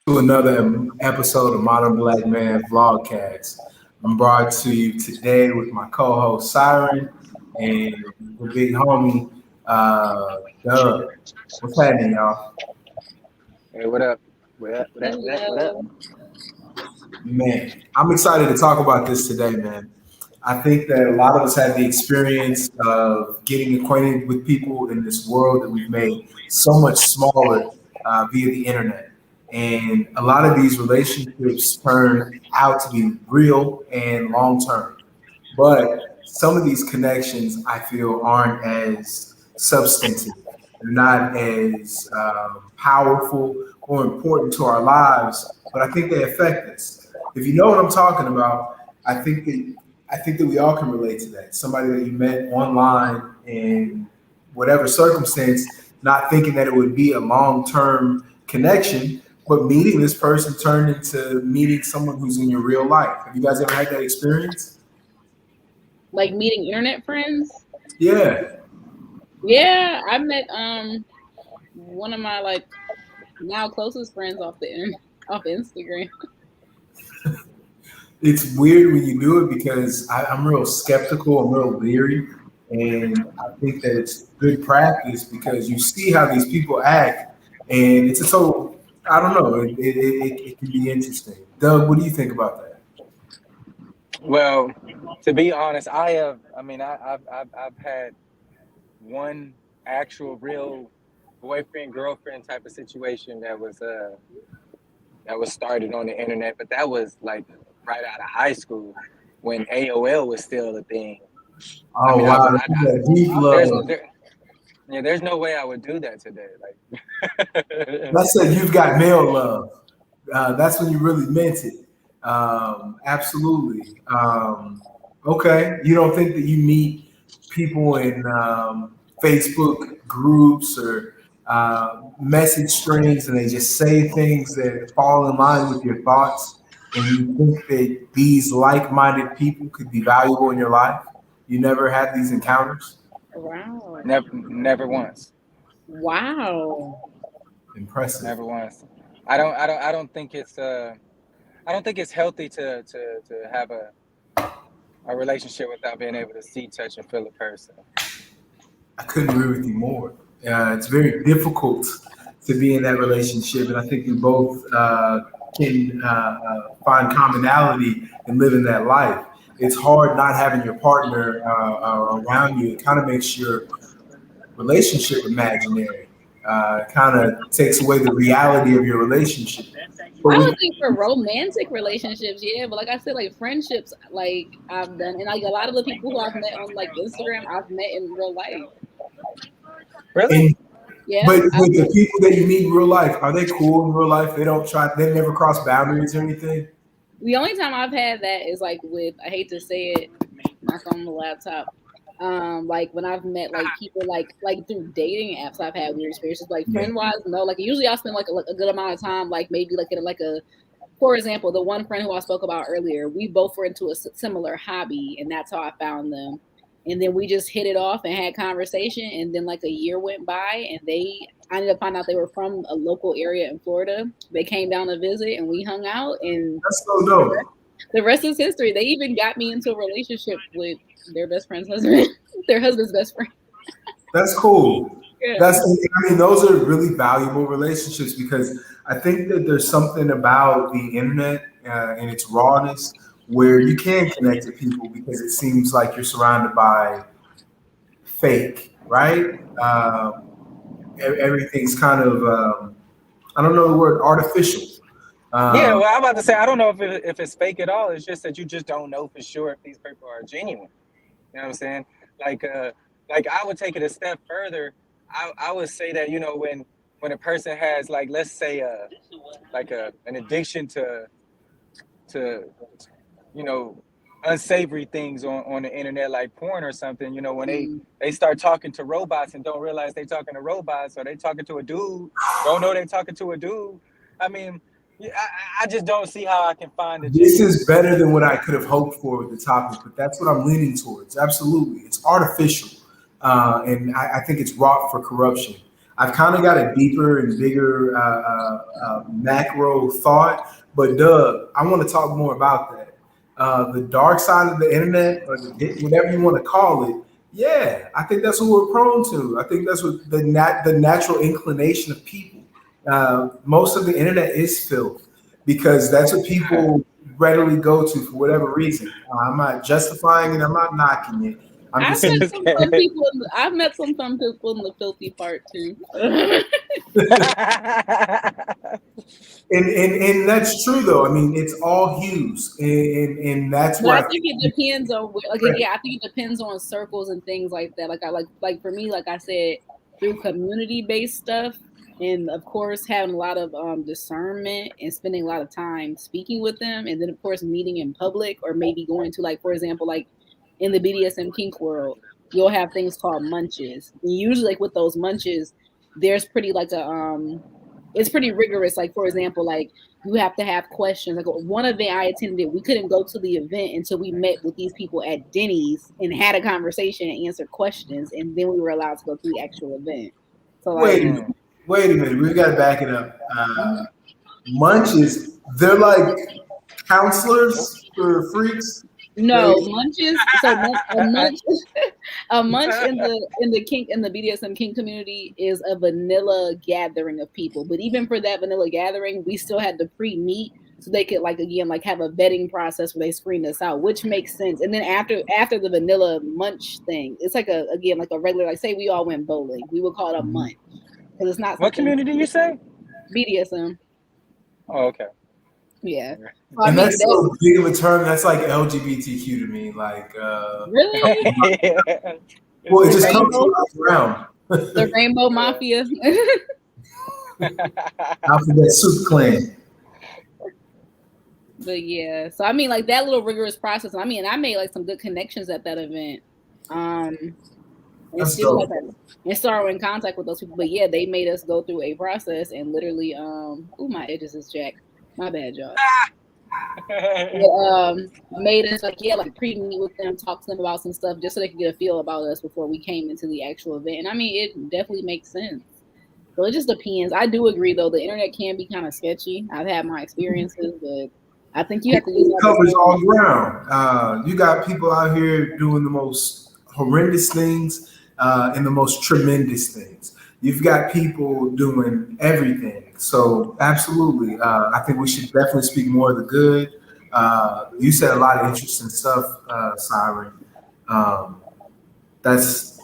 To another episode of Modern Black Man Vlogcast. I'm brought to you today with my co-host Siren and the big homie Doug. What's happening, y'all? Hey, what up? What up? Hello. Man, I'm excited to talk about this today, man. I think that a lot of us have the experience of getting acquainted with people in this world that we've made so much smaller via the internet. And a lot of these relationships turn out to be real and long term. But some of these connections I feel aren't as substantive. They're not as powerful or important to our lives, but I think they affect us. If you know what I'm talking about, I think that I think that we all can relate to that. Somebody that you met online in whatever circumstance, not thinking that it would be a long-term connection, but meeting this person turned into meeting someone who's in your real life. Have you guys ever had that experience? Like meeting internet friends. Yeah. Yeah, I met one of my now closest friends off the internet, off Instagram. It's weird when you do it because I'm real skeptical, I'm real leery, and I think that it's good practice because you see how these people act, and it's a total. I don't know. It can be interesting. Doug, what do you think about that? Well, to be honest, I have. I mean, I've had one actual real boyfriend girlfriend type of situation that was started on the internet, but that was like right out of high school when AOL was still a thing. I Oh mean, wow, deep there's love. yeah, there's no way I would do that today. Like, Let's say you've got male love. That's when you really meant it. Absolutely. Okay, you don't think that you meet people in Facebook groups or message strings and they just say things that fall in line with your thoughts, and you think that these like-minded people could be valuable in your life? You never had these encounters? Wow. never once, Wow. Impressive. never once. I don't think I don't think it's healthy to have a relationship without being able to see, touch, and feel a person. I couldn't agree with you more. It's very difficult to be in that relationship, and I think we both can find commonality in living that life. It's hard not having your partner around you. It kind of makes your relationship imaginary. It kind of takes away the reality of your relationship. But I when would think for romantic relationships, yeah, but like I said, like friendships, like I've done, and like a lot of the people who I've met on like Instagram, I've met in real life. Really? and Yeah, but with the people that you meet in real life, are they cool in real life? They don't try. They never cross boundaries or anything. the only time I've had that is like with, I hate to say it, knock on the laptop. Like when I've met like people like through dating apps, I've had weird experiences. Like Yeah. friend wise, no. Like usually I spend like a good amount of time, like maybe like in like a, for example, the one friend who I spoke about earlier, we both were into a similar hobby, and that's how I found them. And then we just hit it off and had conversation, and then like a year went by, and I ended up finding out they were from a local area in Florida. They came down to visit, and we hung out, and That's so dope. the rest is history. They even got me into a relationship with their best friend's husband, their husband's best friend. That's cool. Yeah. I mean, those are really valuable relationships because I think that there's something about the internet and its rawness where you can connect to people because it seems like you're surrounded by fake, right? Everything's kind of, I don't know the word, artificial. Yeah. Um, Well, I'm about to say I don't know if it's fake at all. It's just that you just don't know for sure if these people are genuine. You know what I'm saying? Like, uh, like I would take it a step further. I would say that when a person has like let's say like an addiction to you know unsavory things on the internet like porn or something. You know when Mm. they start talking to robots and don't realize they talking to robots, or they talking to a dude, don't know they talking to a dude. I mean, yeah, I just don't see how I can find a this genuine. is better than what I could have hoped for with the topic, but that's what I'm leaning towards. Absolutely. It's artificial. And I think it's wrought for corruption. I've kind of got a deeper and bigger macro thought. But Doug, I want to talk more about that. The dark side of the internet, or whatever you want to call it. Yeah, I think that's what we're prone to. I think that's what the natural inclination of people. Most of the internet is filth because that's what people readily go to for whatever reason. I'm not justifying it. I'm not knocking it. I've met some people. I've met some people in the filthy part too. and that's true though. I mean, it's all hues, and that's why I think it depends on I think it depends on circles and things like that. Like for me, like I said, through community-based stuff, and of course having a lot of discernment and spending a lot of time speaking with them, and then of course meeting in public, or maybe going to, like, for example, like in the BDSM kink world, you'll have things called munches. And usually, like with those munches, there's pretty like it's pretty rigorous. Like, for example, like you have to have questions. Like one event I attended, we couldn't go to the event until we met with these people at Denny's and had a conversation and answered questions, and then we were allowed to go to the actual event. So wait a minute, we got to back it up. Munches, they're like counselors for freaks. No, munches. So a munch in the BDSM kink community is a vanilla gathering of people. But even for that vanilla gathering, we still had to pre-meet so they could like have a vetting process where they screen us out, which makes sense. And then after the vanilla munch thing, it's like a regular, like say we all went bowling, we would call it a munch because it's not. What community you say? BDSM. Oh, okay. Yeah. So, and that's so big of a term. That's like LGBTQ to me. Like, really? Well, it just comes around. The Rainbow Mafia. Alphabet Soup Clan. But yeah, so I mean, like that little rigorous process. I mean, I made like some good connections at that event. And still are in contact with those people. But yeah, they made us go through a process and literally, my edges is jacked. My bad, y'all. Made us like pre-meet with them, talk to them about some stuff just so they could get a feel about us before we came into the actual event. And I mean, it definitely makes sense. So it just depends. I do agree though, the internet can be kind of sketchy. I've had my experiences, but I think you have to use it covers all ground. You got people out here doing the most horrendous things and the most tremendous things. You've got people doing everything. So absolutely. I think we should definitely speak more of the good. You said a lot of interesting stuff, Siren. That's,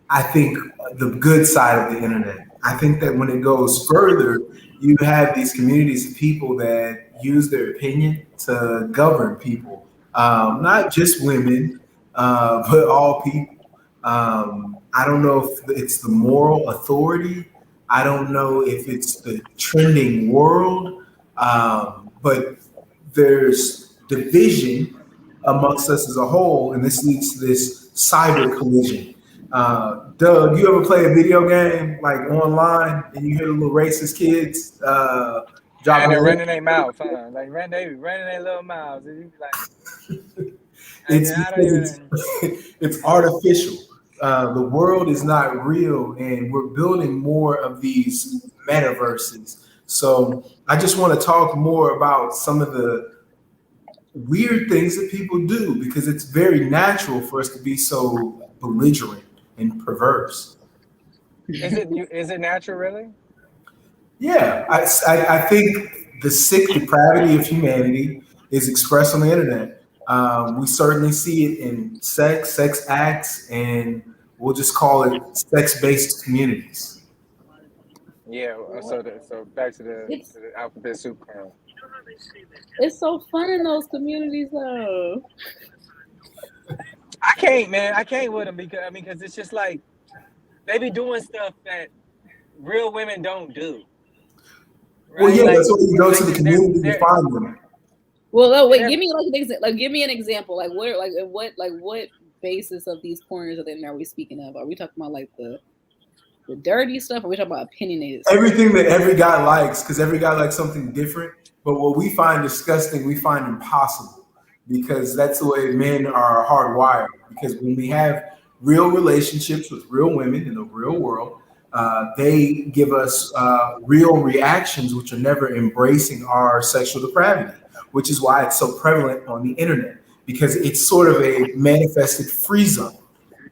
I think, the good side of the internet. I think that when it goes further, you have these communities of people that use their opinion to govern people. Not just women, but all people. I don't know if it's the moral authority. I don't know if it's the trending world, but there's division amongst us as a whole, and this leads to this cyber collision. Doug, you ever play a video game like online and you hear the little racist kids and they're running their mouth, huh? Like running their little mouths, and you be like, it's artificial. The world is not real, and we're building more of these metaverses. So I just want to talk more about some of the weird things that people do, because it's very natural for us to be so belligerent and perverse. Is it natural, really? Yeah, I think the sick depravity of humanity is expressed on the internet. We certainly see it in sex acts, and we'll just call it sex-based communities. Yeah. So back to the alphabet soup clan. It's so fun in those communities, though. I can't, man. I can't with them because it's just like they be doing stuff that real women don't do. Right? Well, yeah, that's why you go to the community to find them. Well, no, wait. Give me an example. Like what basis of these corners of the internet are we speaking of? Are we talking about like the dirty stuff? Or are we talking about opinionated stuff? Everything that every guy likes, because every guy likes something different. But what we find disgusting, we find impossible, because that's the way men are hardwired. Because when we have real relationships with real women in the real world, they give us real reactions, which are never embracing our sexual depravity, which is why it's so prevalent on the internet, because it's sort of a manifested free zone.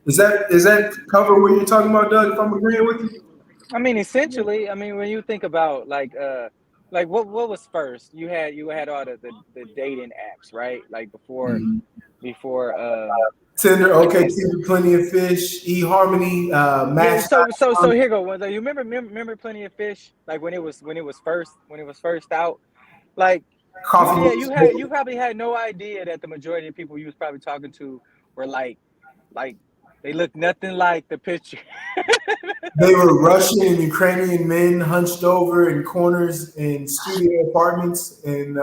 Is that cover what you're talking about, Doug? If I'm agreeing with you? I mean, essentially, I mean, when you think about like what was first? You had all the dating apps, right? Like before Tinder, okay, Plenty of Fish, eHarmony, yeah. Match. So here go one. You remember Plenty of Fish? Like when it was first out. Like Coffee. you probably had no idea that the majority of people you was probably talking to were like they looked nothing like the picture. They were Russian and Ukrainian men hunched over in corners in studio apartments. And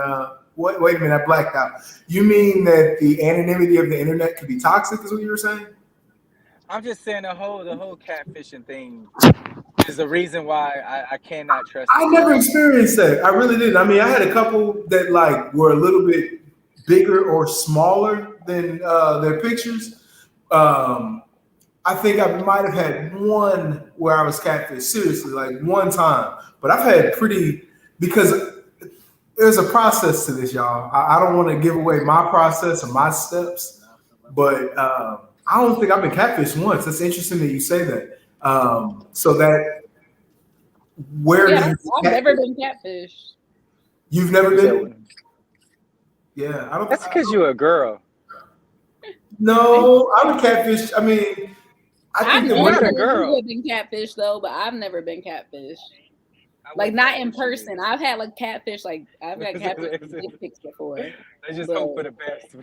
wait a minute, I blacked out. You mean that the anonymity of the internet could be toxic? Is what you were saying? I'm just saying the whole catfishing thing is the reason why I cannot trust. I never experienced that. I really didn't. I mean, I had a couple that like were a little bit bigger or smaller than their pictures. I think I might have had one where I was catfished, seriously, like one time. But I've had because there's a process to this, y'all. I don't want to give away my process or my steps, but I don't think I've been catfished once. That's interesting that you say that. So that I've never been catfished. You've never been? Yeah, I don't. That's because you're a girl. No, I'm a catfish. I mean, I think you're a girl. I've been catfish though, but I've never been catfish. Like not in person. I've had like catfish. Like I've got catfish pics before. I just hope for the best.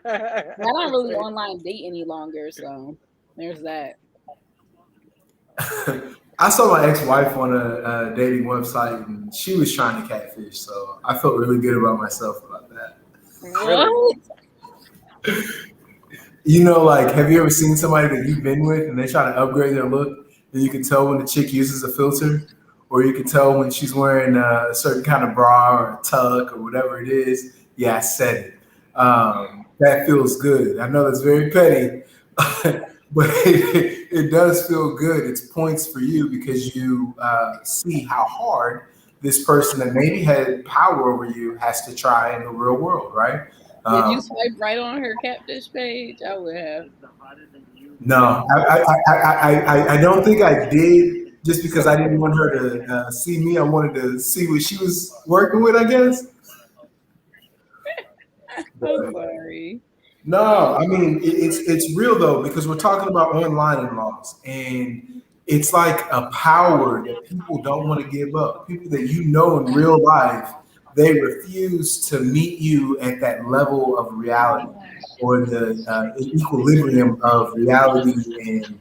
I don't really online date any longer, so there's that. I saw my ex-wife on a dating website, and she was trying to catfish, so I felt really good about myself about that. What? You know, like, have you ever seen somebody that you've been with and they try to upgrade their look, and you can tell when the chick uses a filter, or you can tell when she's wearing a certain kind of bra or a tuck or whatever it is? Yeah, I said it. That feels good. I know that's very petty, but it does feel good. It's points for you because you see how hard this person that maybe had power over you has to try in the real world, right? Did you swipe right on her catfish page? I would have. No, I don't think I did, just because I didn't want her to see me. I wanted to see what she was working with, I guess. I'm sorry. No, I mean it's real though, because we're talking about online in-laws, and it's like a power that people don't want to give up. People that you know in real life, they refuse to meet you at that level of reality or the equilibrium of reality and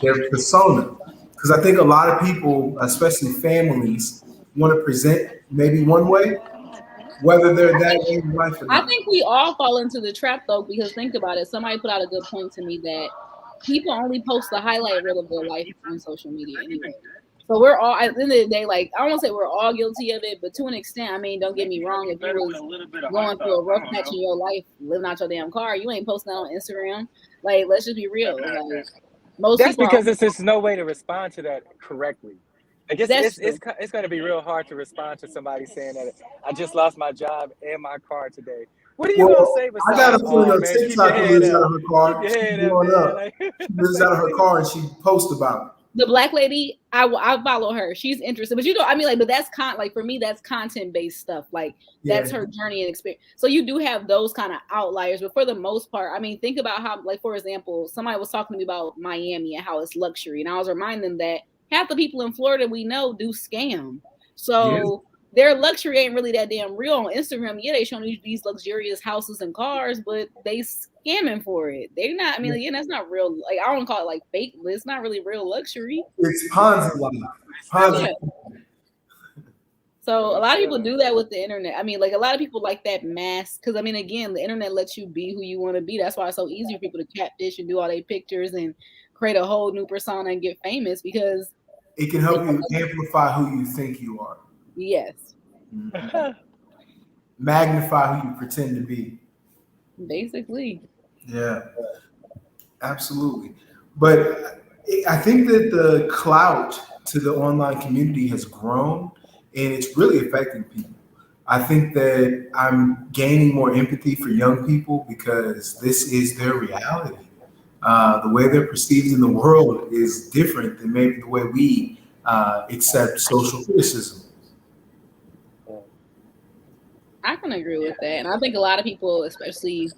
their persona. Because I think a lot of people, especially families, want to present maybe one way, whether they're that way in life or not. I think we all fall into the trap though, because think about it. Somebody put out a good point to me that people only post the highlight reel of their life on social media anyway. So we're all, at the end of the day, like, I don't want to say we're all guilty of it, but to an extent, I mean, don't get me wrong. If you was going through a rough patch in your life, living out your damn car, you ain't posting that on Instagram. Like, let's just be real. Like, that's because it's just no way to respond to that correctly. I guess it's going to be real hard to respond to somebody saying that I just lost my job and my car today. What are you going to say besides, I got a friend on TikTok who lives out of her car. She lives out of her car and she posts about it. The black lady, I follow her. She's interested, but you know, I mean, like, but that's like for me, that's content based stuff. Like that's her journey and experience. So you do have those kind of outliers, but for the most part, I mean, think about how, like, for example, somebody was talking to me about Miami and how it's luxury, and I was reminding them that half the people in Florida we know do scam. So their luxury ain't really that damn real on Instagram. Yeah, they showing you these luxurious houses and cars, but they scamming for it. They're not. I mean, again, that's not real. Like, I don't call it like fake. It's not really real luxury. It's Ponzi life. Ponzi. Yeah. So a lot of people do that with the internet. I mean, like, a lot of people like that mask because, I mean, again, the internet lets you be who you want to be. That's why it's so easy for people to catfish and do all their pictures and create a whole new persona and get famous, because it can help you amplify who you think you are. Yes. Mm-hmm. Magnify who you pretend to be. Basically. Yeah, absolutely. But I think that the clout to the online community has grown and it's really affecting people. I think that I'm gaining more empathy for young people because this is their reality. The way they're perceived in the world is different than maybe the way we accept social criticism. I can agree with that. And I think a lot of people, especially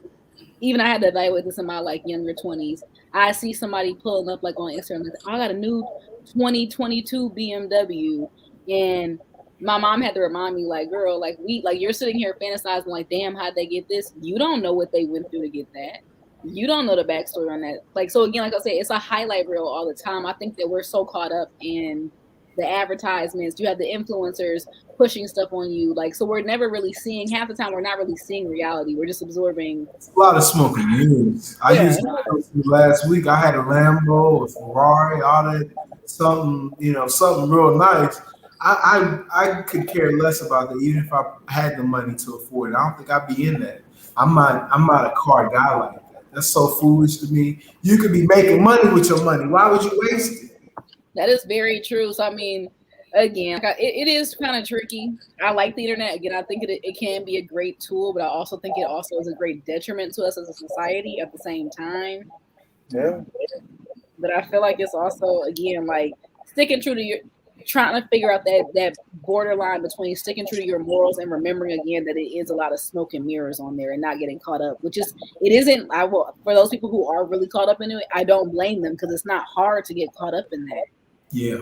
even I had to evaluate this in my like younger 20s. I see somebody pulling up like on Instagram, like, I got a new 2022 BMW. And my mom had to remind me, like, girl, like you're sitting here fantasizing, like, damn, how'd they get this? You don't know what they went through to get that. You don't know the backstory on that. Like, so again, like I said, it's a highlight reel all the time. I think that we're so caught up in the advertisements. You have the influencers pushing stuff on you. Like, so we're never really seeing, half the time we're not really seeing reality. We're just absorbing. It's a lot of smoking news. I used to last week. I had a Lambo, a Ferrari, all that, something real nice. I could care less about that, even if I had the money to afford it. I don't think I'd be in that. I'm not a car guy like that. That's so foolish to me. You could be making money with your money. Why would you waste it? That is very true. So, I mean, again, it is kind of tricky. I like the internet. Again, I think it can be a great tool, but I also think it also is a great detriment to us as a society at the same time. Yeah. But I feel like it's also, again, like sticking true to your, trying to figure out that borderline between sticking true to your morals and remembering again that it is a lot of smoke and mirrors on there and not getting caught up, which is, it isn't, for those people who are really caught up into it, I don't blame them because it's not hard to get caught up in that. Yeah.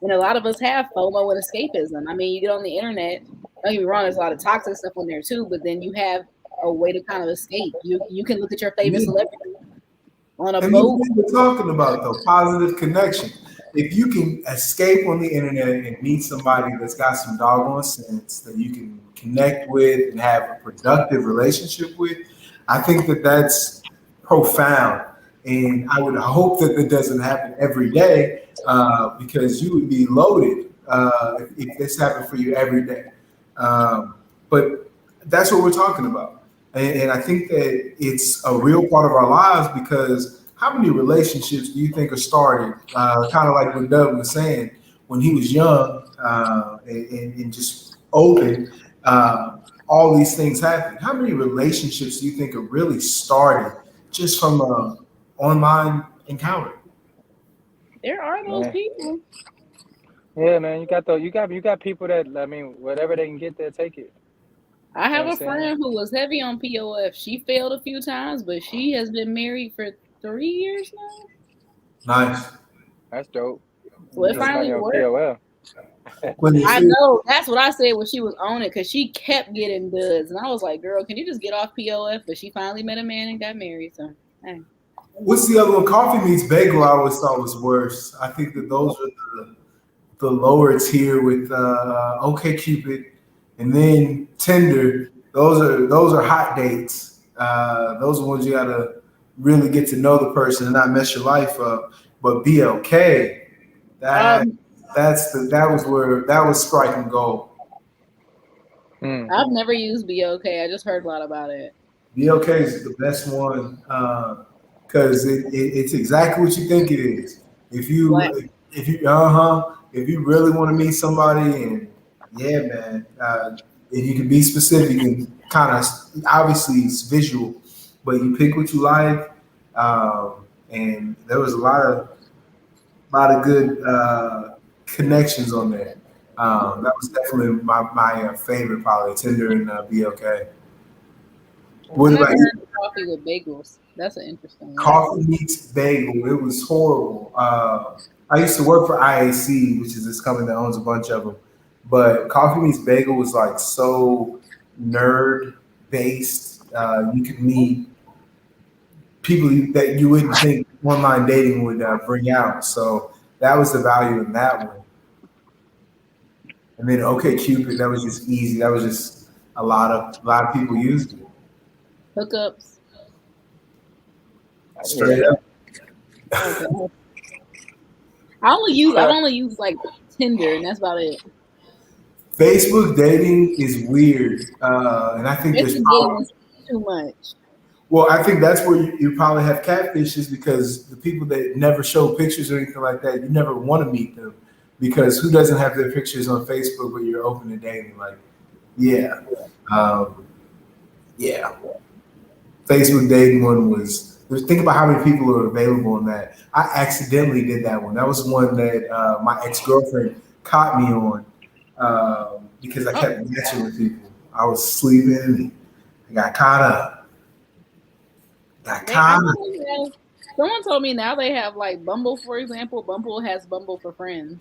And a lot of us have FOMO and escapism. I mean, you get on the internet, don't get me wrong, there's a lot of toxic stuff on there too, but then you have a way to kind of escape. You can look at your favorite celebrity on a boat. We're talking about the positive connection. If you can escape on the internet and meet somebody that's got some doggone sense that you can connect with and have a productive relationship with, I think that that's profound. And I would hope that it doesn't happen every day because you would be loaded if this happened for you every day. But that's what we're talking about. And I think that it's a real part of our lives because how many relationships do you think are started, kind of like what Doug was saying, when he was young and just open, all these things happen. How many relationships do you think are really started just from an online encounter? There are those people. Yeah, man, you got people that, I mean, whatever they can get, they'll take it. I have a friend who was heavy on POF. She failed a few times, but she has been married for 3 years now. Nice. That's dope. Well, it finally worked. POF. I know. That's what I said when she was on it because she kept getting duds. And I was like, girl, can you just get off POF? But she finally met a man and got married. So, hey. What's the other one? Coffee Meets Bagel I always thought was worse. I think that those are the lower tier with OkCupid and then Tinder. Those are hot dates. Those are ones you gotta really get to know the person and not mess your life up. But BLK, that was striking gold. I've never used BLK. I just heard a lot about it. BLK is the best one because it's exactly what you think it is. If you really want to meet somebody, and yeah, man, if you can be specific and kind of obviously it's visual, but you pick what you like, and there was a lot of good connections on there. That was definitely my favorite, probably Tinder and BLK. What about you? Coffee with bagels? That's an interesting one. Coffee Meets Bagel. It was horrible. I used to work for IAC, which is this company that owns a bunch of them. But Coffee Meets Bagel was like so nerd based. You could meet people that you wouldn't think online dating would bring out. So that was the value in that one. And then OkCupid, that was just easy. That was just a lot of people used it. Hookups. Straight up. Okay. I only use like Tinder, and that's about it. Facebook dating is weird, and I think there's too much. Well, I think that's where you probably have catfishes because the people that never show pictures or anything like that, you never want to meet them because who doesn't have their pictures on Facebook where you're open to dating? Like, yeah, um, yeah. Facebook dating one was. Think about how many people are available in that. I accidentally did that one. That was one that my ex girlfriend caught me on because I kept matching with people. I was sleeping and I got caught up. Someone told me now they have like Bumble, for example. Bumble has Bumble for Friends.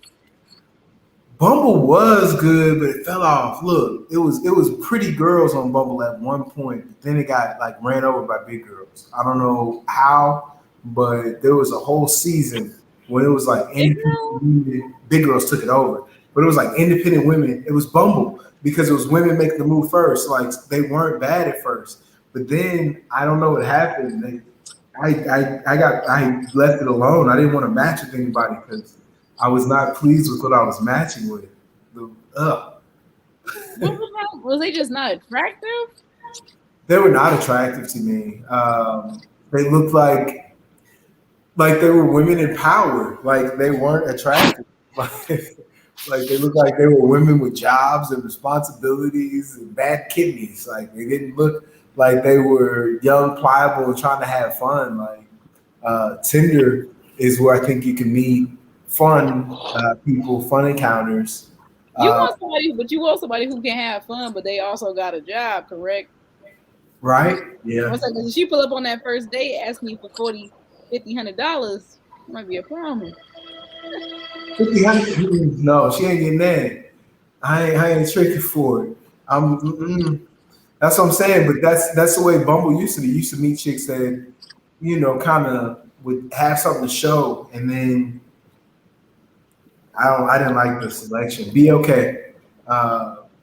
Bumble was good, but it fell off. Look, it was pretty girls on Bumble at one point, but then it got like ran over by big girls. I don't know how, but there was a whole season when it was like big girls took it over. But it was like independent women. It was Bumble because it was women making the move first. Like they weren't bad at first. But then I don't know what happened. I left it alone. I didn't want to match with anybody because I was not pleased with what I was matching with. Was they just not attractive? They were not attractive to me. They looked like they were women in power. Like they weren't attractive. Like they looked like they were women with jobs and responsibilities and bad kidneys. Like they didn't look like they were young, pliable, and trying to have fun. Like Tinder is where I think you can meet fun people, fun encounters. You want somebody who can have fun, but they also got a job, correct? Right? Yeah. I was like, if she pull up on that first date asking you for $40, $50, $100, might be a problem. No, she ain't getting that. I ain't tricking for it. That's what I'm saying. But that's the way Bumble used to be. You used to meet chicks that, kind of would have something to show, and then I didn't like the selection. Be okay.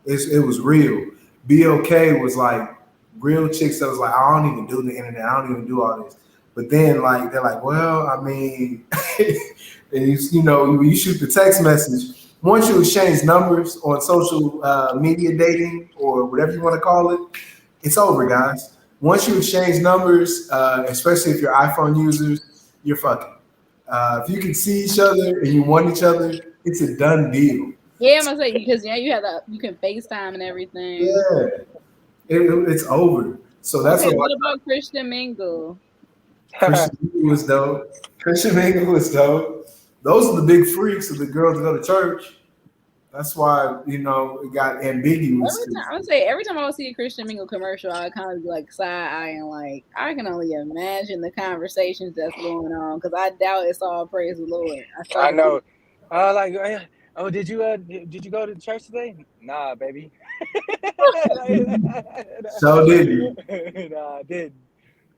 It was real. Be okay was like real chicks that was like, I don't even do the internet. I don't even do all this. But then like they're like, well, I mean, and you shoot the text message. Once you exchange numbers on social media dating or whatever you want to call it, it's over, guys. Once you exchange numbers, especially if you're iPhone users, you're fucking. If you can see each other and you want each other, it's a done deal. Yeah, I'm gonna say because you can FaceTime and everything. Yeah, it's over. So that's what about Christian Mingle? Christian Mingle was dope. Christian Mingle was dope. Those are the big freaks of the girls that go to church. That's why it got ambiguous. Every time I would see a Christian Mingle commercial, I kind of be like side eyeing, like I can only imagine the conversations that's going on because I doubt it's all praise the Lord. I know. Did you go to church today? Nah, baby. So did you? Nah, I didn't.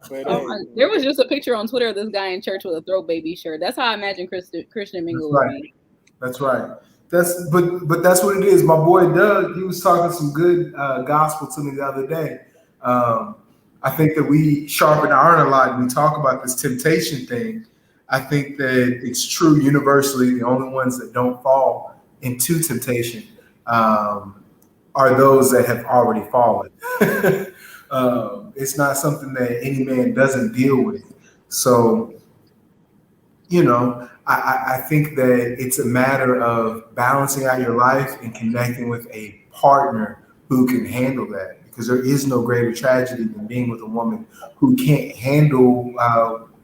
But, there was just a picture on Twitter of this guy in church with a throw baby shirt. That's how I imagine Christian Mingle would be. That's right. But that's what it is. My boy Doug, he was talking some good gospel to me the other day. I think that we sharpen iron a lot when we talk about this temptation thing. I think that it's true universally. The only ones that don't fall into temptation are those that have already fallen. It's not something that any man doesn't deal with. So, I think that it's a matter of balancing out your life and connecting with a partner who can handle that. Because there is no greater tragedy than being with a woman who can't handle,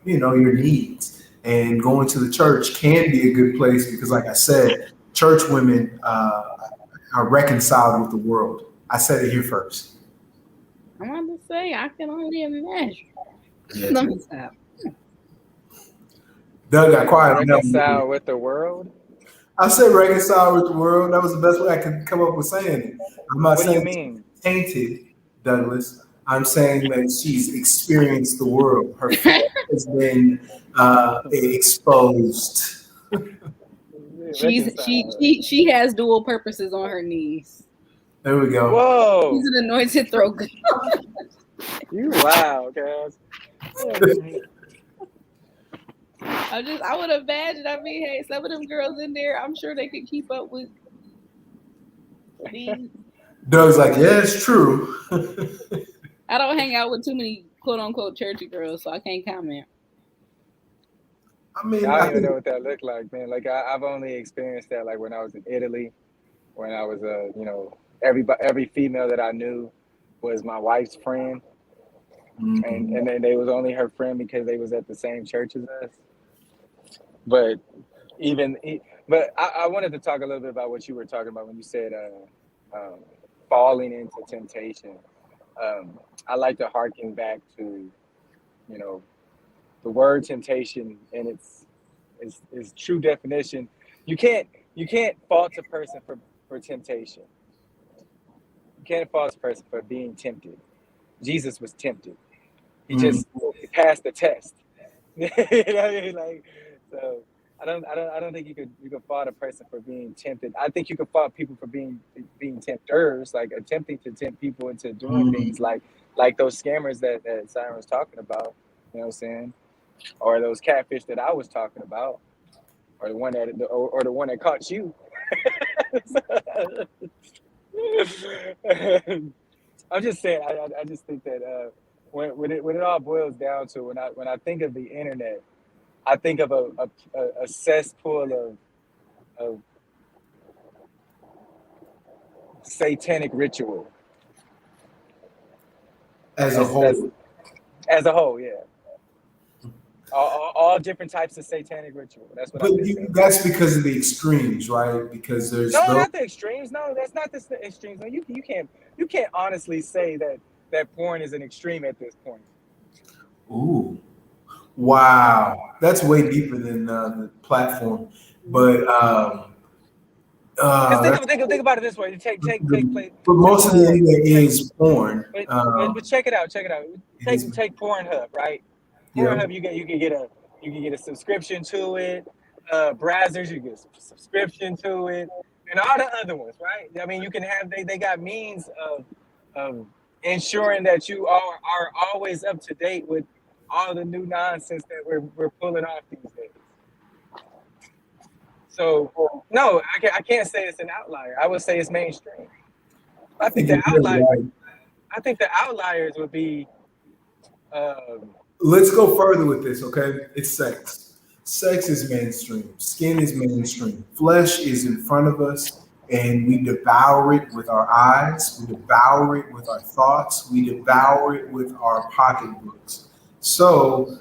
your needs. And going to the church can be a good place because, like I said, church women are reconciled with the world. I said it here first. I wanted to say, I can only imagine. Yeah. Let me stop. Doug got quiet. Reconcile with the world? I said reconcile with the world. That was the best way I could come up with saying it. I'm not saying what do you mean? Tainted, Douglas. I'm saying that she's experienced the world. Her faith has been exposed. She has dual purposes on her knees. There we go. Whoa! She's an anointed throat. You wow, guys. I would imagine. I mean, hey, some of them girls in there, I'm sure they could keep up with these. Doug's like, yeah, it's true. I don't hang out with too many quote unquote churchy girl, so I can't comment. I mean, I I don't even think know what that looked like, man. Like I've only experienced that like when I was in Italy, when I was every female that I knew was my wife's friend, and then they was only her friend because they was at the same church as us. But even but I wanted to talk a little bit about what you were talking about when you said falling into temptation. I like to harken back to you know the word temptation and its true definition. You can't fault a person for temptation. You can't fault a person for being tempted. Jesus was tempted. He just passed the test. You know what I mean? Like, so I don't think you could fault a person for being tempted. I think you could fault people for being tempters, like attempting to tempt people into doing things like those scammers that Siren was talking about. You know what I'm saying? Or those catfish that I was talking about, or the one that caught you. I'm just saying. I just think that when it all boils down to when I think of the internet, I think of a cesspool of satanic ritual as a whole. as a whole. Yeah, all different types of satanic ritual. That's what But I'm just saying. that's because of the extremes, right? Because there's No, those. not the extremes. No, that's not the extremes. No, you can't honestly say that porn is an extreme at this point. Ooh, wow, that's way deeper than the platform. But Because that's think about it this way. Take place. but most of the internet Take, is porn. but check it out. Check it out. It is, Take Pornhub, right? yeah. Pornhub, you can get a subscription to it. Brazzers, you get a subscription to it, and all the other ones, right? I mean, you can have they got means of ensuring that you are always up to date with all the new nonsense that we're pulling off these days. So no, I can't say it's an outlier. I would say it's mainstream. I I think think the you're outlier right. I think the outliers would be um, Let's go further with this, okay? It's sex. Sex is mainstream. Skin is mainstream. Flesh is in front of us, and we devour it with our eyes. We devour it with our thoughts. We devour it with our pocketbooks. So,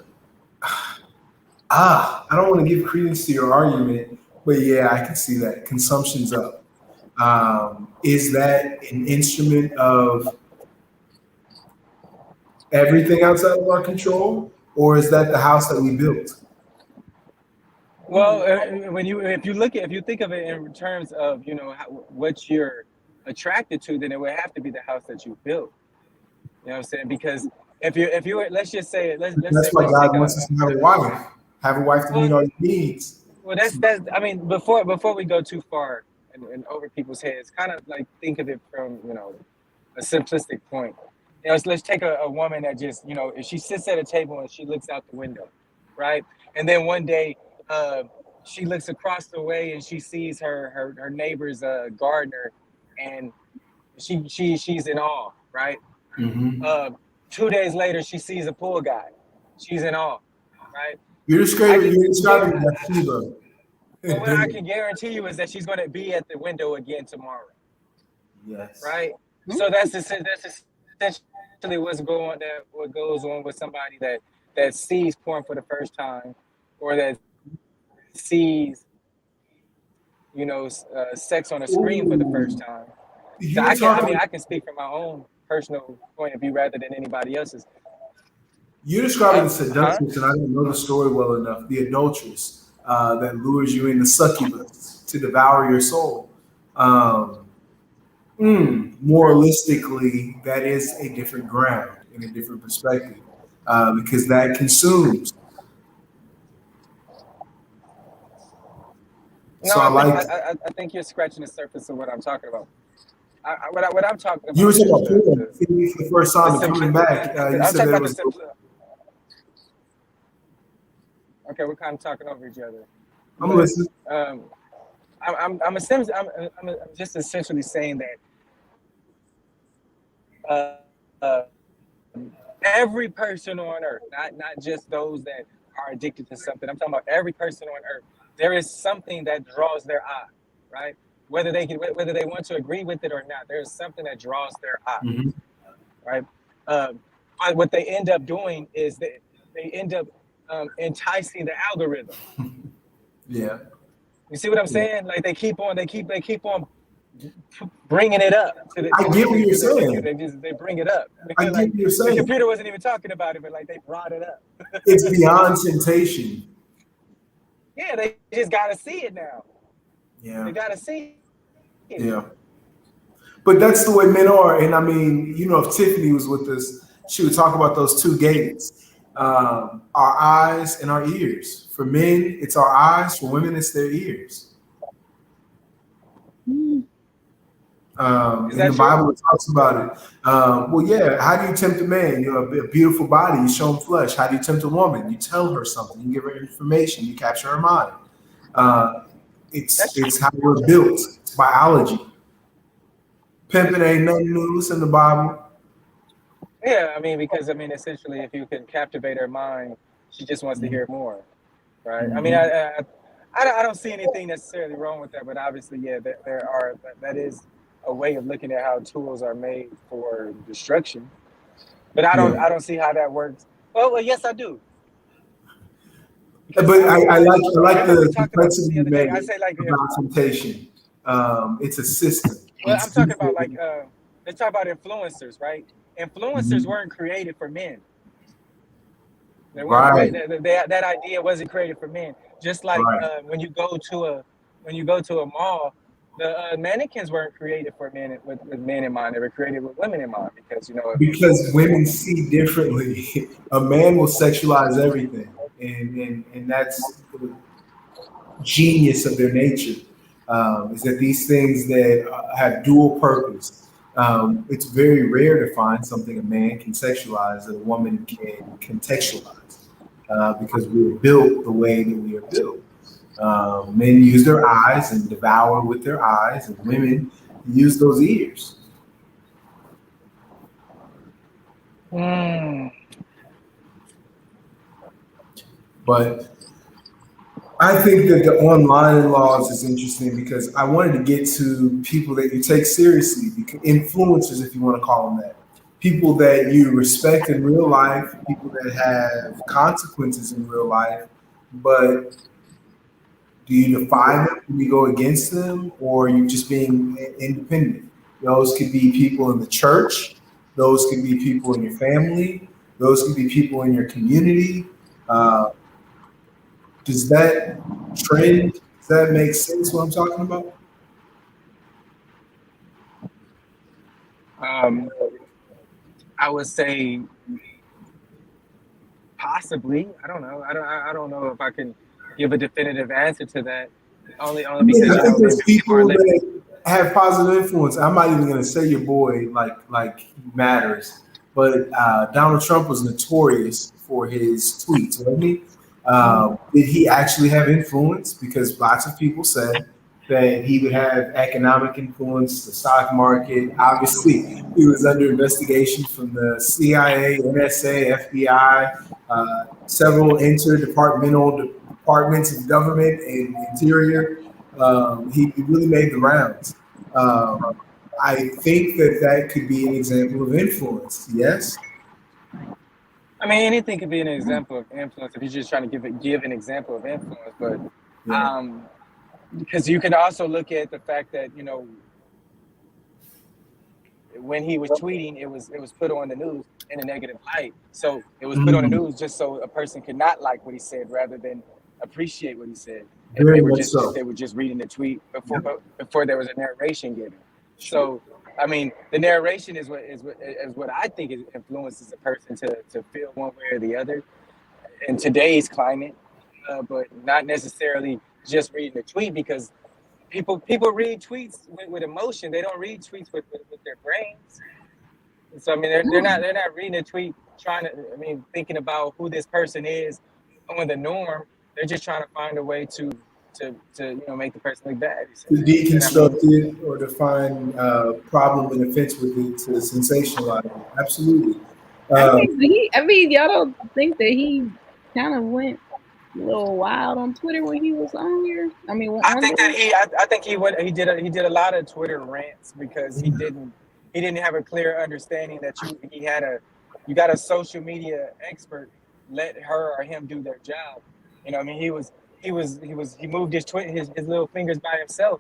I don't want to give credence to your argument, but yeah, I can see that. Consumption's up. Is that an instrument of everything outside of our control, or is that the house that we built? well, if you think of it in terms of what you're attracted to, then it would have to be the house that you built. You know what I'm saying? Because if you let's just say That's why let's take God wants us to have a wife to well meet our needs. well that's I mean before we go too far and over people's heads, kind of like think of it from a simplistic point. So let's take a woman that just if she sits at a table and she looks out the window, right? And then one day she looks across the way and she sees her neighbor's gardener, and she's in awe, right? Mm-hmm. 2 days later she sees a pool guy, she's in awe, right? You're I describing, can you're describing Bathsheba. But what I can guarantee you is that she's going to be at the window again tomorrow, Yes. right? So that's essentially what goes on with somebody that sees porn for the first time, or that sees sex on a screen for the first time. So You're I can speak from my own personal point of view rather than anybody else's. describing the Huh? seductress, and I don't know the story well enough. The adulteress that lures you in, the succubus to devour your soul. Moralistically, that is a different ground and a different perspective because that consumes. No, So I like. I think you're scratching the surface of what I'm talking about. What I'm talking You were about talking is about porn. For the first the time and simpli- coming back, you I'm said talking that it about the was. simplicity. Okay, we're kind of talking over each other, I'm but listening. I'm just essentially saying that uh, uh, every person on earth, not just those that are addicted to something. I'm talking about every person on earth. There is something that draws their eye, right? Whether they want to agree with it or not, there is something that draws their eye, Mm-hmm. right? But what they end up doing is they end up enticing the algorithm. Yeah. You see what I'm saying? Like they keep on bringing it up I get what you're to the saying. they bring it up. I get Like what you're the saying. computer wasn't even talking about it, but like they brought it up. It's beyond temptation. Yeah, they just gotta see it now. Yeah. They gotta see it. Yeah. But that's the way men are. And I mean, you know, if Tiffany was with us, she would talk about those two gates, our eyes and our ears. For men, it's our eyes. For women, it's their ears. In the Bible, it talks about it. Well, yeah. How do you tempt a man? You know, a beautiful body, you show him flesh. How do you tempt a woman? You tell her something. You give her information. You capture her mind. It's how we're built. It's biology. Pimping ain't nothing new. It's in the Bible. Yeah, I mean, because essentially, if you can captivate her mind, she just wants to hear more, right? I mean, I don't see anything necessarily wrong with that, but obviously, yeah, that is a way of looking at how tools are made for destruction. But I don't see how that works. Well, yes, I do. But I like the complexity you made I say like about temptation. It's a system. Well, I'm talking about like let's talk about influencers, right? Influencers weren't created for men. They weren't that idea wasn't created for men. Just like when you go to a mall, the mannequins weren't created for men with men in mind. They were created with women in mind because women see differently. A man will sexualize everything, and that's the genius of their nature. Is that these things that have dual purpose. It's very rare to find something a man can sexualize that a woman can contextualize because we're built the way that we are built. Men use their eyes and devour with their eyes, and women use those ears. But I think that the online laws is interesting because I wanted to get to people that you take seriously, influencers, if you want to call them that, people that you respect in real life, people that have consequences in real life, but do you defy them? Do you go against them, or are you just being independent? Those could be people in the church. Those could be people in your family. Those could be people in your community. Does that trend, does that make sense what I'm talking about? I would say possibly. I don't know. I don't know if I can give a definitive answer to that. Only because I think there's people that have positive influence. I'm not even going to say your boy like matters, but Donald Trump was notorious for his tweets, wasn't he? Did he actually have influence? Because lots of people said that he would have economic influence, the stock market. Obviously, he was under investigation from the CIA, NSA, FBI, several interdepartmental departments of government and interior. He really made the rounds. I think that could be an example of influence. Yes. I mean, anything could be an example of influence if you're just trying to give an example of influence. But because you can also look at the fact that when he was tweeting, it was put on the news in a negative light. So it was put on the news just so a person could not like what he said rather than appreciate what he said. If they were just reading the tweet before there was a narration given. So I mean, the narration is what I think influences a person to feel one way or the other in today's climate, but not necessarily just reading the tweet, because people read tweets with emotion. They don't read tweets with their brains. So I mean, they're not reading a tweet thinking about who this person is on the norm. They're just trying to find a way to make the person look bad. To deconstruct it or to find problem and offense with it, to sensationalize it. Absolutely. Y'all don't think that he kind of went a little wild on Twitter when he was on here? I mean, I think that I think he did a lot of Twitter rants because he didn't have a clear understanding that you got a social media expert, let her or him do their job. You know, I mean, he moved his little fingers by himself.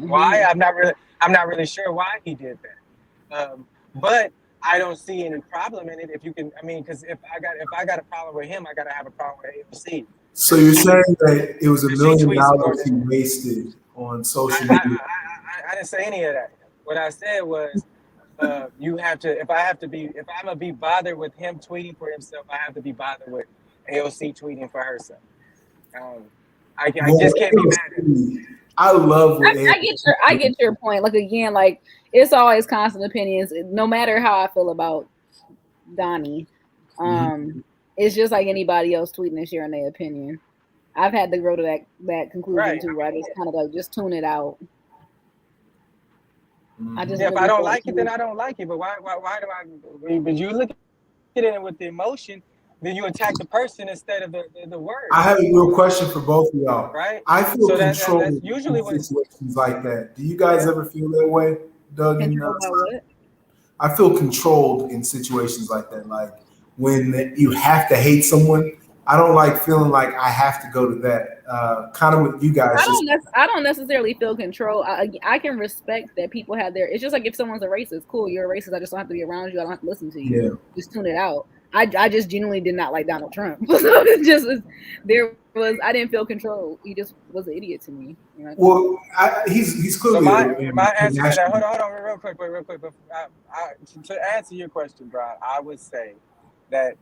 Why? I'm not really sure why he did that. But I don't see any problem in it if you can. I mean, because if I got a problem with him, I got to have a problem with AOC. So you're saying that it was $1 million he wasted on social media? I didn't say any of that. What I said was, you have to. If I'm gonna be bothered with him tweeting for himself, I have to be bothered with AOC tweeting for herself. I just can't be mad at it. I love what I get your point. Like again, like it's always constant opinions. No matter how I feel about Donnie, it's just like anybody else tweeting and sharing their opinion. I've had to grow to that conclusion too, where I just kind of like just tune it out. If I don't like it, then I don't like it. But why do I? But you look at it with the emotion, then you attack the person instead of the word. I have a real question for both of y'all. Right? I feel So controlled that's usually in situations like that. Do you guys ever feel that way, Doug? I feel controlled in situations like that. Like when you have to hate someone, I don't like feeling like I have to go to that. Kind of with you guys. I don't necessarily feel control. I can respect that people have their. It's just like if someone's a racist, cool, you're a racist. I just don't have to be around you. I don't have to listen to you. Yeah. Just tune it out. I just genuinely did not like Donald Trump. So it just I didn't feel control. He just was an idiot to me. You know? Well, he's clearly. So my answer to that. Hold on, real quick. But to answer your question, Brian, I would say that,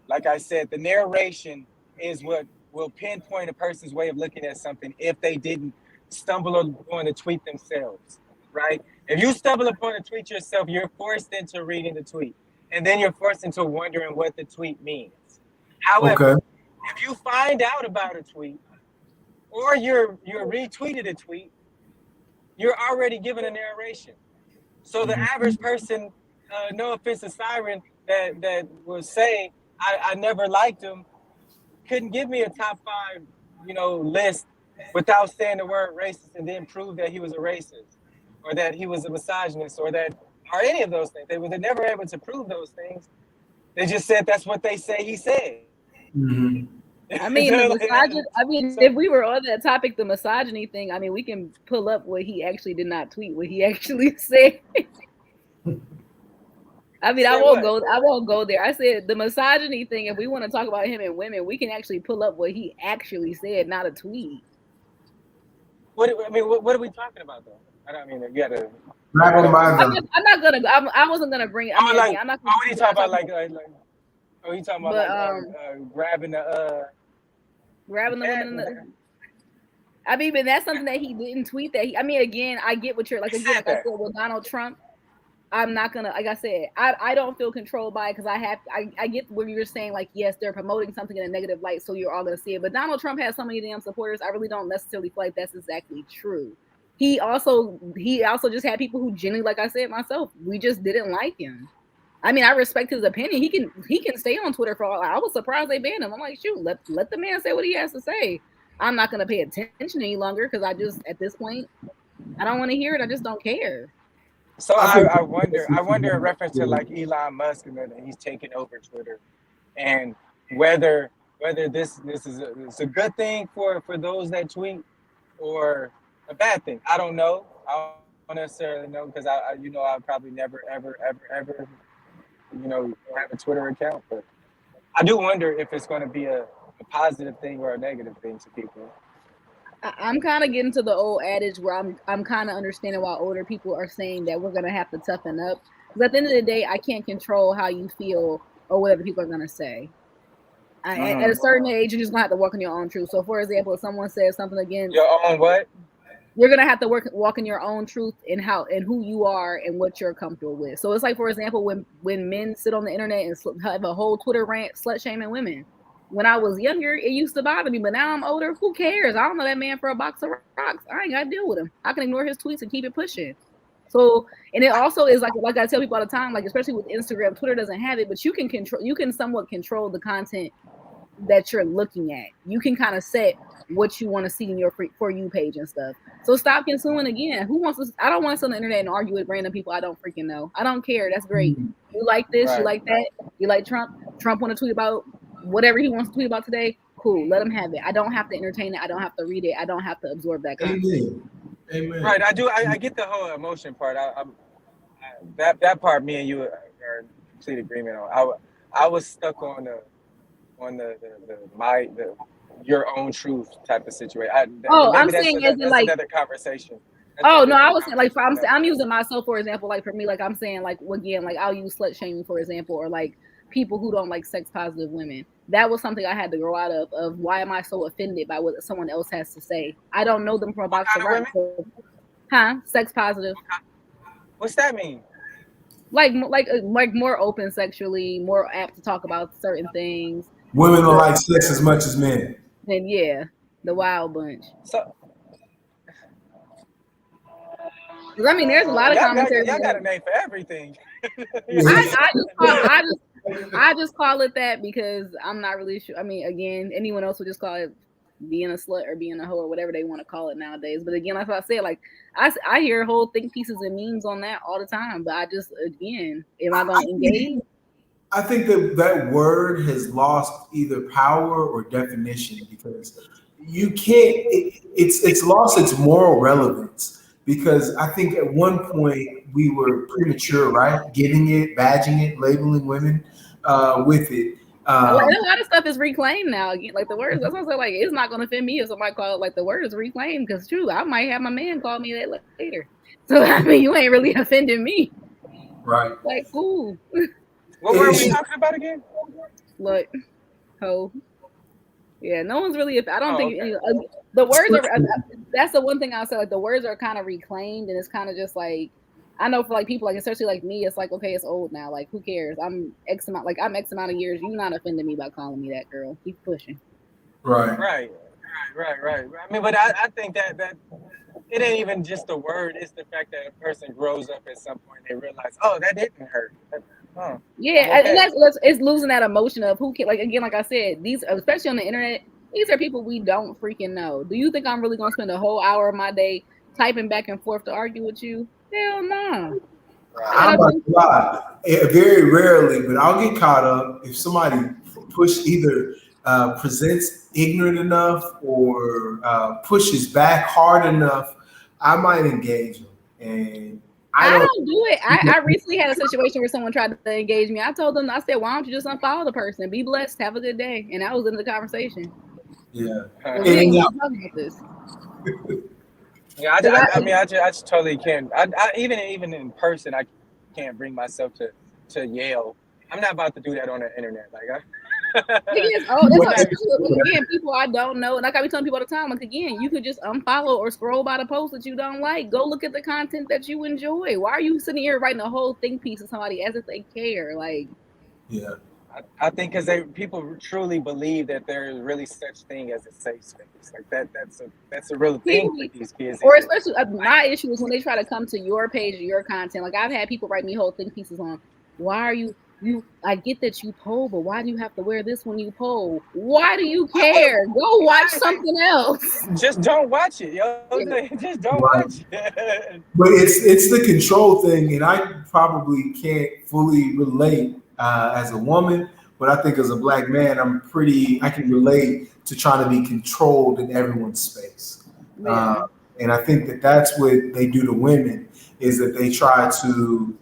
like I said, the narration is what will pinpoint a person's way of looking at something if they didn't stumble upon the tweet themselves, right? If you stumble upon a tweet yourself, you're forced into reading the tweet. And then you're forced into wondering what the tweet means. However, if you find out about a tweet or you're retweeted a tweet, you're already given a narration. So the average person, no offense to Siren, that will say, I never liked him, couldn't give me a top 5, list without saying the word racist and then prove that he was a racist or that he was a misogynist or any of those things. They were never able to prove those things. They just said that's what they say he said. Mm-hmm. I mean, if we were on that topic, the misogyny thing, I mean, we can pull up what he actually did not tweet, what he actually said. I mean, I won't go there. I said the misogyny thing, if we want to talk about him and women, we can actually pull up what he actually said, not a tweet. What are we talking about though? I don't mean, you gotta. I wasn't gonna bring it. I'm not. What are you talking about? Are you talking about grabbing the women? I mean, but that's something that he didn't tweet. Again, I get what you're like. Again, like I said with Donald Trump, I'm not gonna. Like I said, I don't feel controlled by it because I get what you're saying. Like, yes, they're promoting something in a negative light, so you're all gonna see it. But Donald Trump has so many damn supporters. I really don't necessarily feel like that's exactly true. He also just had people who genuinely, like I said myself, we just didn't like him. I mean, I respect his opinion. He can stay on Twitter for all. I was surprised they banned him. I'm like, shoot, let the man say what he has to say. I'm not gonna pay attention any longer because at this point, I don't want to hear it. I just don't care. So I wonder in reference to like Elon Musk and that he's taking over Twitter, and whether this is a good thing for those that tweet or a bad thing. I don't know. I don't necessarily know because I'll probably never ever have a Twitter account, but I do wonder if it's going to be a positive thing or a negative thing to people. I'm kind of getting to the old adage where I'm kind of understanding why older people are saying that we're going to have to toughen up. Because at the end of the day, I can't control how you feel or whatever people are going to say. At a certain age, you're just going to have to walk in your own truth. So, for example, if someone says something against your own what? You're gonna have to walk in your own truth and who you are and what you're comfortable with. So it's like, for example, when men sit on the internet and have a whole Twitter rant slut shaming women. When I was younger, it used to bother me, but now I'm older. Who cares? I don't know that man for a box of rocks. I ain't got to deal with him. I can ignore his tweets and keep it pushing. So, and it also is like I tell people all the time, like especially with Instagram, Twitter doesn't have it, but you can somewhat control the content that you're looking at. You can kind of set what you want to see in your For You page and stuff. So stop consuming again. Who wants to? I don't want to sit on the internet and argue with random people I don't freaking know. I don't care. That's great. You like this, you like that, you like Trump. Trump want to tweet about whatever he wants to tweet about today. Cool, let him have it. I don't have to entertain it. I don't have to read it. I don't have to absorb that content. Amen. Right, I do. I get the whole emotion part. That part, me and you are in complete agreement on. I was stuck on the your own truth type of situation. I'm saying as in like another conversation. Oh no, I was saying like I'm using myself for example. Like for me, like I'm saying like again, like I'll use slut shaming for example, or like people who don't like sex positive women. That was something I had to grow out of why am I so offended by what someone else has to say? I don't know them from a box of rocks. Sex positive. What's that mean? Like more open sexually, more apt to talk about certain things. Women don't like sex as much as men. Then yeah, the wild bunch. So, I mean, there's a lot of commentary. Y'all got a name for everything. I just call it that because I'm not really sure. I mean, again, anyone else would just call it being a slut or being a hoe or whatever they want to call it nowadays. But again, like I said, like I hear whole think pieces and memes on that all the time. But I just, again, am I going to engage? I think that word has lost either power or definition because you can't. It's lost its moral relevance. Because I think at one point we were premature, right? Getting it, badging it, labeling women with it. A lot of stuff is reclaimed now. Like the words, that's what I'm saying. Like it's not going to offend me if somebody call it like the word is reclaimed. Because true, I might have my man call me that later. So I mean, you ain't really offending me, right? Like cool. What were we talking about again? Look, hoe. Yeah, no one's really. I don't think the words are. That's the one thing I'll say. Like the words are kind of reclaimed, and it's kind of just like I know for like people, like especially like me, it's like okay, it's old now. Like who cares? I'm X amount of years. You're not offending me by calling me that, girl. Keep pushing. Right. I mean, but I think that it ain't even just the word. It's the fact that a person grows up at some point and they realize, oh, that didn't hurt. Yeah, okay. And it's losing that emotion of who can, like again, like I said, these especially on the internet, these are people we don't freaking know. Do you think I'm really gonna spend a whole hour of my day typing back and forth to argue with you? Hell no. I'm about to lie. Very rarely, but I'll get caught up if somebody presents ignorant enough or pushes back hard enough. I might engage them, and I don't do it. I recently had a situation where someone tried to engage me. I told them, I said, why don't you just unfollow the person? Be blessed. Have a good day. And that was in the conversation. Yeah. I just totally can't. I even in person, I can't bring myself to yell. I'm not about to do that on the internet. Like again, people I don't know, and like I be telling people all the time, like again, you could just unfollow or scroll by the post that you don't like. Go look at the content that you enjoy. Why are you sitting here writing a whole think piece of somebody as if they care? Like, yeah, I think because people truly believe that there is really such thing as a safe space. Like that's a real thing for these kids. Or especially my issue is when they try to come to your page or your content. Like I've had people write me whole think pieces on why are you. I get that you poll, but why do you have to wear this when you poll? Why do you care? Go watch something else. Just don't watch it, yo. Just don't watch it. But it's the control thing, and I probably can't fully relate as a woman, but I think as a black man, I can relate to trying to be controlled in everyone's space. Yeah. And I think that's what they do to women is that they try to.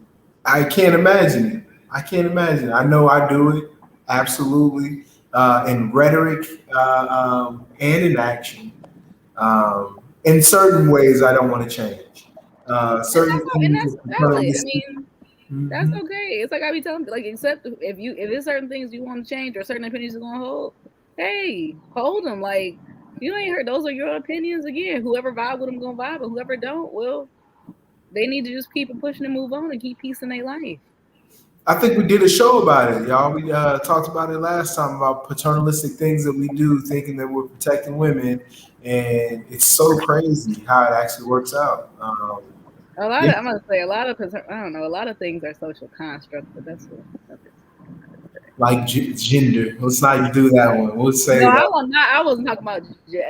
I can't imagine it. I know I do it absolutely in rhetoric and in action. In certain ways, I don't want to change. Certain things. That's valid. I mean, that's okay. It's like I be telling people, like, except if there's certain things you want to change or certain opinions you're gonna hold, hey, hold them. Like you ain't heard. Those are your opinions. Again, whoever vibe with them gonna vibe, but whoever don't, well, they need to just keep it pushing and move on and keep peace in their life. I think we did a show about it, y'all. We talked about it last time about paternalistic things that we do, thinking that we're protecting women, and it's so crazy how it actually works out. I'm gonna say a lot of I don't know. A lot of things are social constructs, but that's what. like gender. Let's not do that one. We'll say No, that. I wasn't talking about.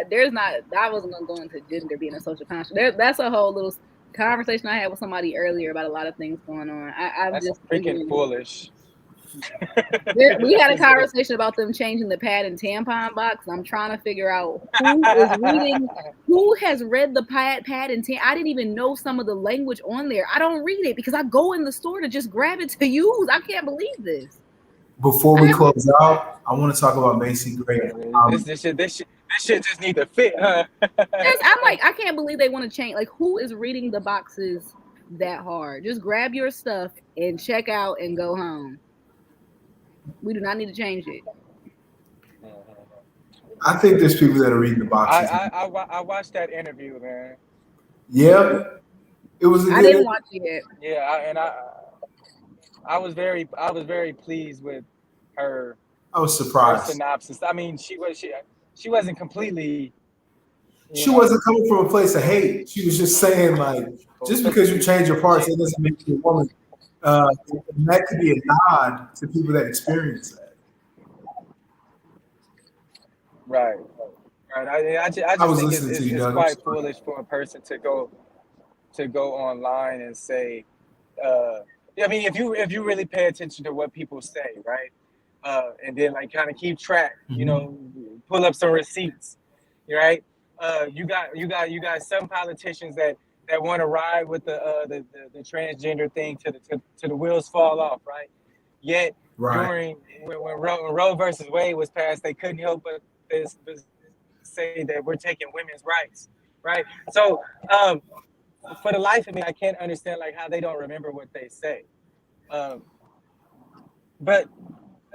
There's not. I wasn't gonna go into gender being a social construct. That's a whole little conversation I had with somebody earlier about a lot of things going on. I'm That's just freaking thinking, foolish. we had a conversation about them changing the pad and tampon box. I'm trying to figure out who has read the pad and tampon. I didn't even know some of the language on there. I don't read it because I go in the store to just grab it to use. I can't believe this. Before we close out, I want to talk about Macy Gray. This shit just need to fit, huh? I'm like, I can't believe they want to change. Like, who is reading the boxes that hard? Just grab your stuff and check out and go home. We do not need to change it. I think there's people that are reading the boxes. I watched that interview, man. Yeah, it was. I didn't watch it yet. Yeah, I was very pleased with her. I was surprised. Her synopsis. I mean, she wasn't completely. She wasn't coming from a place of hate. She was just saying, like, just because you change your parts, it doesn't make you a woman. And that could be a nod to people that experience that. Right. I just think it's quite foolish for a person to go online and say, I mean, if you really pay attention to what people say, right, and then like kind of keep track, you know, pull up some receipts, right? You got some politicians that want to ride with the transgender thing to the wheels fall off, right? Yet during when Roe versus Wade was passed, they couldn't help but say that we're taking women's rights, right? So for the life of me, I can't understand like how they don't remember what they say. But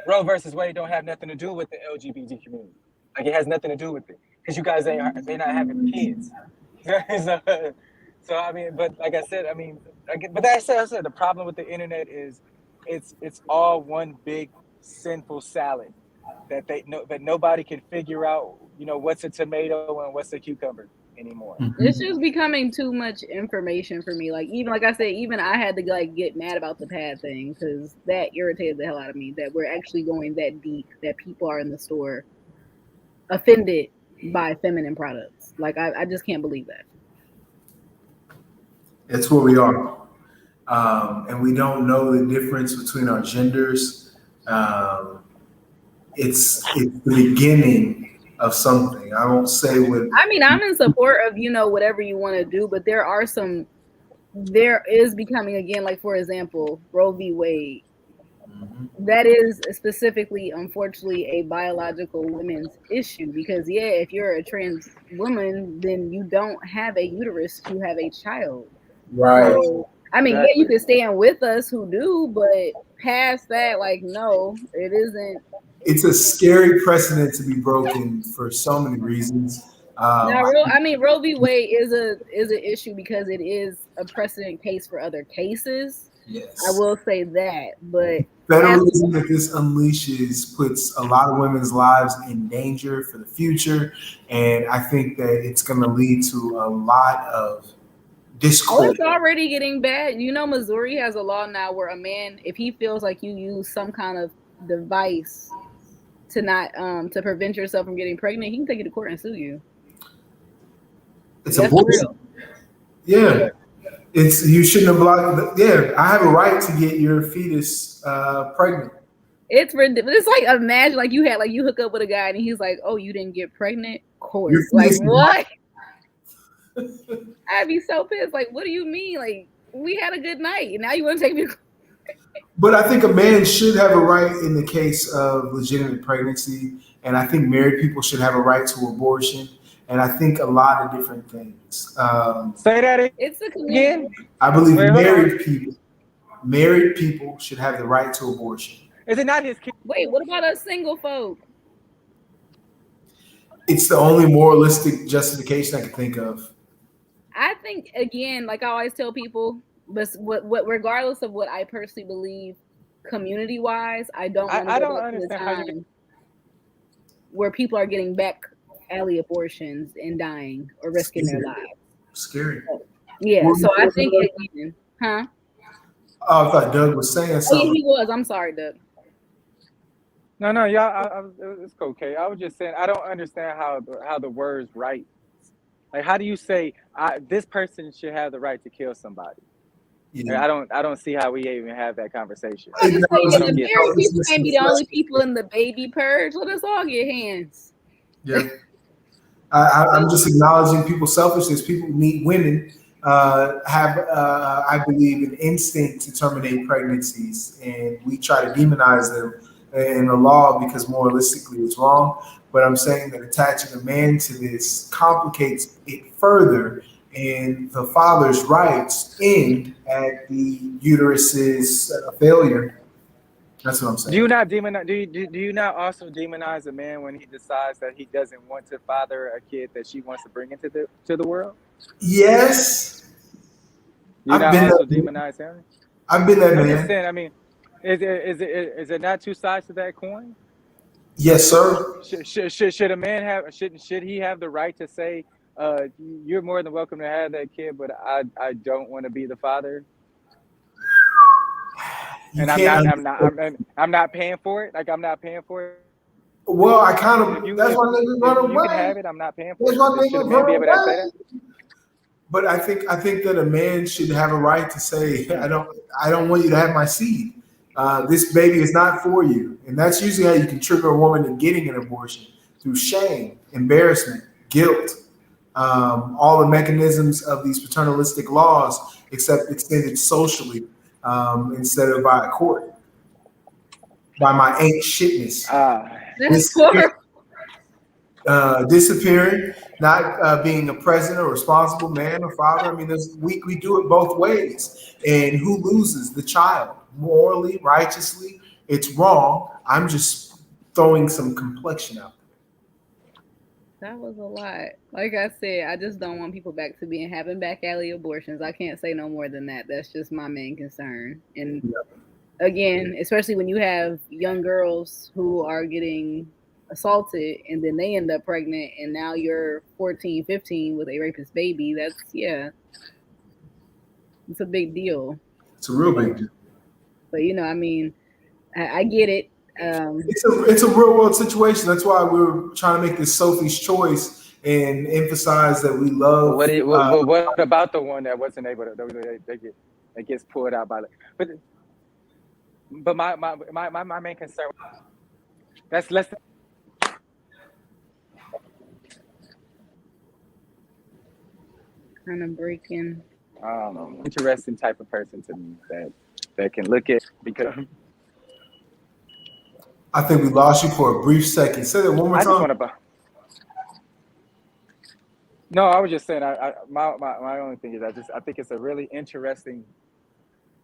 Roe versus Wade don't have nothing to do with the LGBT community. Like it has nothing to do with it because you guys they're not having kids. So I mean, but like I said, I mean, but I said the problem with the internet is it's all one big sinful salad that nobody can figure out, you know, what's a tomato and what's a cucumber anymore. It's just becoming too much information for me. Like even like I said, even I had to like get mad about the pad thing because that irritated the hell out of me. That we're actually going that deep. That people are in the store offended by feminine products. Like I just can't believe that. It's where we are, and we don't know the difference between our genders. It's the beginning of something. I won't say what. I mean, I'm in support of, you know, whatever you want to do, but there is becoming again, like for example, Roe v. Wade. That is specifically, unfortunately, a biological women's issue because if you're a trans woman, then you don't have a uterus to have a child. Right. So, I mean, you can stand with us who do, but past that, like, no, it isn't. It's a scary precedent to be broken for so many reasons. Roe v. Wade is an issue because it is a precedent case for other cases. Yes. I will say that, but federalism that this unleashes puts a lot of women's lives in danger for the future, and I think that it's going to lead to a lot of discord. It's already getting bad. You know, Missouri has a law now where a man, if he feels like you use some kind of device to not to prevent yourself from getting pregnant, he can take you to court and sue you. It's abortion. Yeah. It's you shouldn't have blocked. Yeah, I have a right to get your fetus pregnant. It's ridiculous. It's like imagine like you hook up with a guy and he's like, "Oh, you didn't get pregnant?" Court. Like what? I'd be so pissed. Like, what do you mean? Like we had a good night and now you want to take me to court? But I think a man should have a right in the case of legitimate pregnancy, and I think married people should have a right to abortion. And I think a lot of different things. Say that again. I believe married people should have the right to abortion. Is it not his kid? Wait, what about us single folk? It's the only moralistic justification I can think of. I think again, like I always tell people, but what regardless of what I personally believe, community wise, I don't want to go back to the time where people are getting back alley abortions and dying or risking their lives. Scary. Yeah, What so were I you saying, think Doug? again, huh? Oh, I thought Doug was saying Oh yeah, something. he was. I'm sorry, Doug. No, y'all. It's okay. I was just saying I don't understand how the words right. Like, how do you say this person should have the right to kill somebody? Like, Yeah. I don't see how we even have that conversation. I just say I in don't the get married that. It's people can't be the only misconstrued. people in the baby purge. Let us all get hands. Yeah. I'm just acknowledging people's selfishness. People meet women have, I believe, an instinct to terminate pregnancies, and we try to demonize them in the law because moralistically it's wrong. But I'm saying that attaching a man to this complicates it further, and the father's rights end at the uterus's failure. That's what I'm Do you saying. not demonize? Do you not also demonize a man when he decides that he doesn't want to father a kid that she wants to bring into the world? Yes, Do you I've not been also that. demonize him? I've been that I'm just man. saying. I mean, is it not two sides to that coin? Yes, sir. Should a man have should he have the right to say, you're more than welcome to have that kid, but I don't want to be the father, You and can't. I'm not paying for it. Like, I'm not paying for it. Well, I kind If of. you That's if why niggas if run you can away. have it, I'm not paying for That's it. why Should a niggas man run be able to say that? away. But I think that a man should have a right to say, I don't want you to have my seed. This baby is not for you, and that's usually how you can trigger a woman to getting an abortion through shame, embarrassment, guilt, all the mechanisms of these paternalistic laws, except extended socially instead of by a court, by my ain't shitness. That's This horrible. disappearing, not being a present or responsible man or father. I mean, we do it both ways. And who loses? The child. Morally, righteously, it's wrong. I'm just throwing some complexion out That was a lot. Like I said, I just don't want people back to being having back alley abortions. I can't say no more than that. That's just my main concern. And there. again, especially when you have young girls who are getting assaulted and then they end up pregnant and now you're 14, 15 with a rapist baby. It's a big deal. It's a real big deal. But I mean, I get it. It's a real world situation. That's why we're trying to make this Sophie's choice and emphasize that we love. What about the one that wasn't able to? That gets pulled out by the. But my main concern. That's less than. Kind of breaking. I don't know. Interesting type of person to me that can look at because. I think we lost you for a brief second. Say that one more I just time. want to. No, I was just saying. My only thing is I think it's a really interesting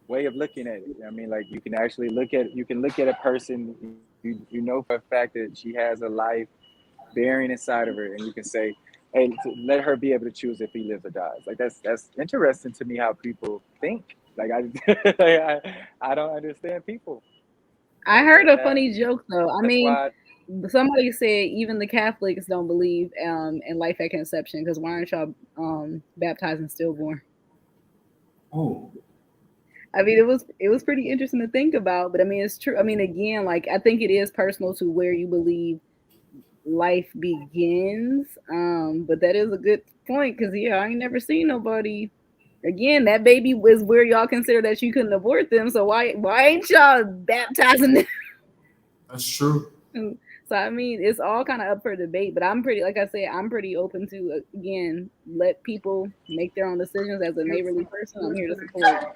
way of looking at it. I mean, like, you can actually look at a person. You know for a fact that she has a life bearing inside of her, and you can say, hey, let her be able to choose if he lives or dies. Like, that's interesting to me how people think. Like, I don't understand people. I heard a funny joke though. I That's mean, why. somebody said even the Catholics don't believe in life at conception because why aren't y'all baptizing stillborn? Oh, I mean, it was pretty interesting to think about, but I mean, it's true. I mean, again, like I think it is personal to where you believe life begins. But that is a good point because I ain't never seen nobody. Again, that baby was where y'all consider that you couldn't abort them. So why ain't y'all baptizing them? that's true. So I mean, it's all kind of up for debate. But I'm pretty, like I said, I'm pretty open to again let people make their own decisions as a neighborly person. I'm here to support.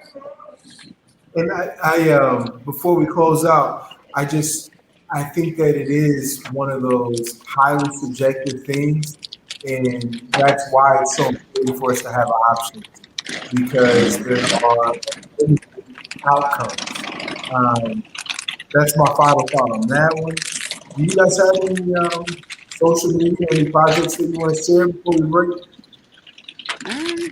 And I before we close out, I think that it is one of those highly subjective things, and that's why it's so important for us to have options because there are outcomes. That's my final thought on that one. Do you guys have any social media, any projects that you want to share before we break?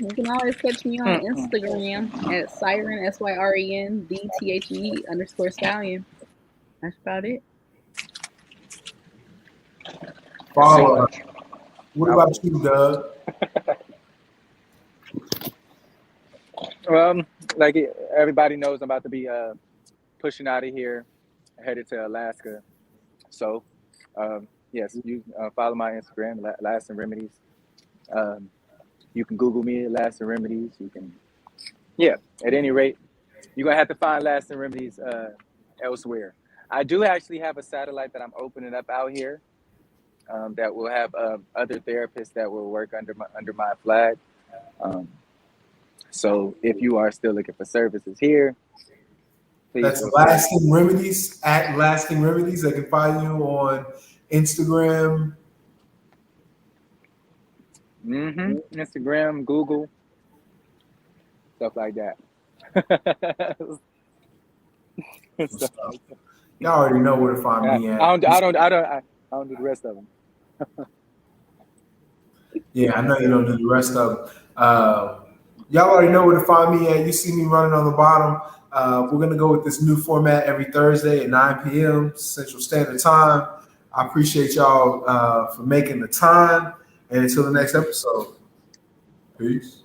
You can always catch me on Instagram at Siren SYREN DTHE_stallion. That's about it. Follow. What about you, Doug? Like everybody knows, I'm about to be pushing out of here, headed to Alaska. So, yes, you follow my Instagram, Lasting Remedies. Um, you can Google me, Lasting Remedies. You can, yeah. At any rate, you're gonna have to find Lasting Remedies elsewhere. I do actually have a satellite that I'm opening up out here that will have other therapists that will work under my flag. Um, so if you are still looking for services here, please That's feel free. Lasting Remedies at Lasting Remedies. They can find you on Instagram. Instagram, Google, stuff like that. Stuff like that. Y'all already know where to find Yeah, me at. I don't do the rest of them. Yeah, I know you don't do the rest of them. Y'all already know where to find me at. You see me running on the bottom. We're going to go with this new format every Thursday at 9 p.m. Central Standard Time. I appreciate y'all for making the time. And until the next episode, peace.